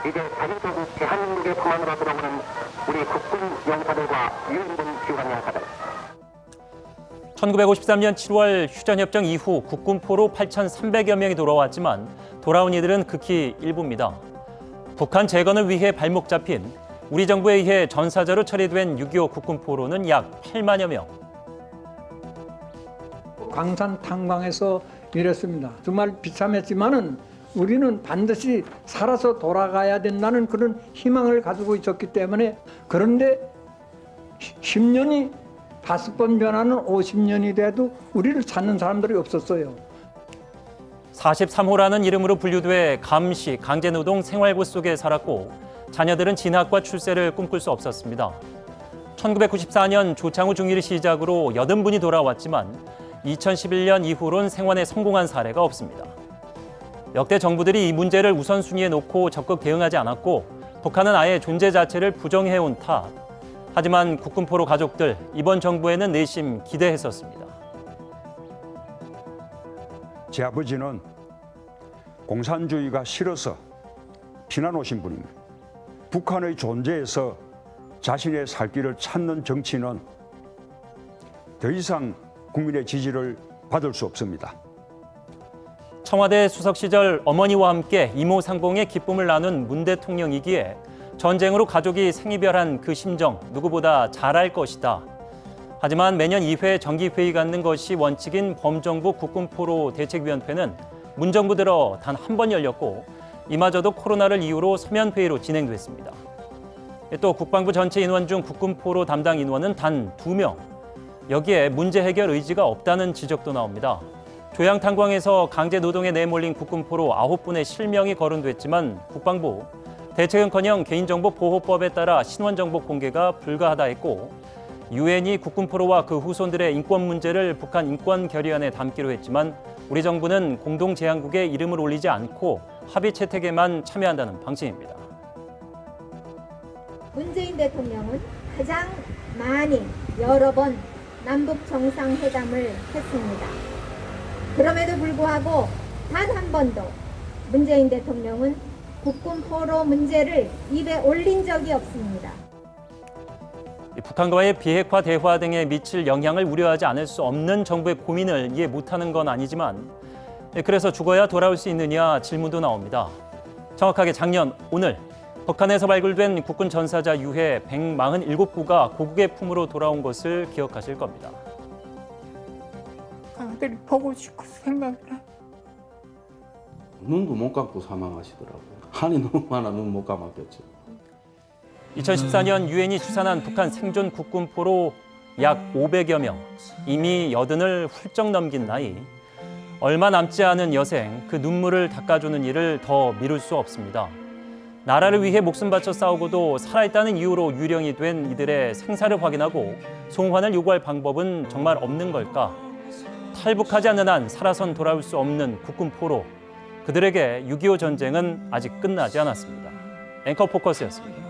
이제 자유조국 대한민국의 품 안으로 들어오는 우리 국군 용사들과 유엔군 기관 용사들. 1953년 7월 휴전협정 이후 국군포로 8,300여 명이 돌아왔지만 돌아온 이들은 극히 일부입니다. 북한 재건을 위해 발목 잡힌 우리 정부에 의해 전사자로 처리된 6.25 국군포로는 약 8만여 명. 광산 탄광에서 일했습니다. 정말 비참했지만은 우리는 반드시 살아서 돌아가야 된다는 그런 희망을 가지고 있었기 때문에, 그런데 10년이 5번 변하는 50년이 돼도 우리를 찾는 사람들이 없었어요. 43호라는 이름으로 분류돼 감시, 강제노동 생활고 속에 살았고 자녀들은 진학과 출세를 꿈꿀 수 없었습니다. 1994년 조창우 중위를 시작으로 80분이 돌아왔지만 2011년 이후론 생환에 성공한 사례가 없습니다. 역대 정부들이 이 문제를 우선순위에 놓고 적극 대응하지 않았고 북한은 아예 존재 자체를 부정해온 탓. 하지만 국군포로 가족들, 이번 정부에는 내심 기대했었습니다. 제 아버지는 공산주의가 싫어서 피난 오신 분입니다. 북한의 존재에서 자신의 살 길을 찾는 정치는 더 이상 국민의 지지를 받을 수 없습니다. 청와대 수석 시절 어머니와 함께 이모 상봉의 기쁨을 나눈 문 대통령이기에 전쟁으로 가족이 생이별한 그 심정 누구보다 잘 알 것이다. 하지만 매년 2회 정기회의 갖는 것이 원칙인 범정부 국군포로 대책위원회는 문정부 들어 단 한 번 열렸고 이마저도 코로나를 이유로 서면회의로 진행됐습니다. 또 국방부 전체 인원 중 국군포로 담당 인원은 단 2명. 여기에 문제 해결 의지가 없다는 지적도 나옵니다. 조양탄광에서 강제 노동에 내몰린 국군포로 9분의 실명이 거론됐지만 국방부 대책은커녕 개인정보보호법에 따라 신원정보 공개가 불가하다 했고 유엔이 국군포로와 그 후손들의 인권 문제를 북한 인권결의안에 담기로 했지만 우리 정부는 공동제안국에 이름을 올리지 않고 합의 채택에만 참여한다는 방침입니다. 문재인 대통령은 가장 많이 여러 번 남북 정상회담을 했습니다. 그럼에도 불구하고 단 한 번도 문재인 대통령은 국군포로 문제를 입에 올린 적이 없습니다. 북한과의 비핵화 대화 등에 미칠 영향을 우려하지 않을 수 없는 정부의 고민을 이해 못하는 건 아니지만 그래서 죽어야 돌아올 수 있느냐 질문도 나옵니다. 정확하게 작년 오늘 북한에서 발굴된 국군 전사자 유해 147구가 고국의 품으로 돌아온 것을 기억하실 겁니다. 아들이 보고 싶고 생각나. 눈도 못 감고 사망하시더라고요. 한이 너무 많아 눈 못 감았겠죠. 2014년 유엔이 추산한 북한 생존 국군포로 약 500여 명, 이미 80을 훌쩍 넘긴 나이, 얼마 남지 않은 여생, 그 눈물을 닦아주는 일을 더 미룰 수 없습니다. 나라를 위해 목숨 바쳐 싸우고도 살아있다는 이유로 유령이 된 이들의 생사를 확인하고 송환을 요구할 방법은 정말 없는 걸까? 탈북하지 않는 한 살아선 돌아올 수 없는 국군포로, 그들에게 6.25 전쟁은 아직 끝나지 않았습니다. 앵커 포커스였습니다.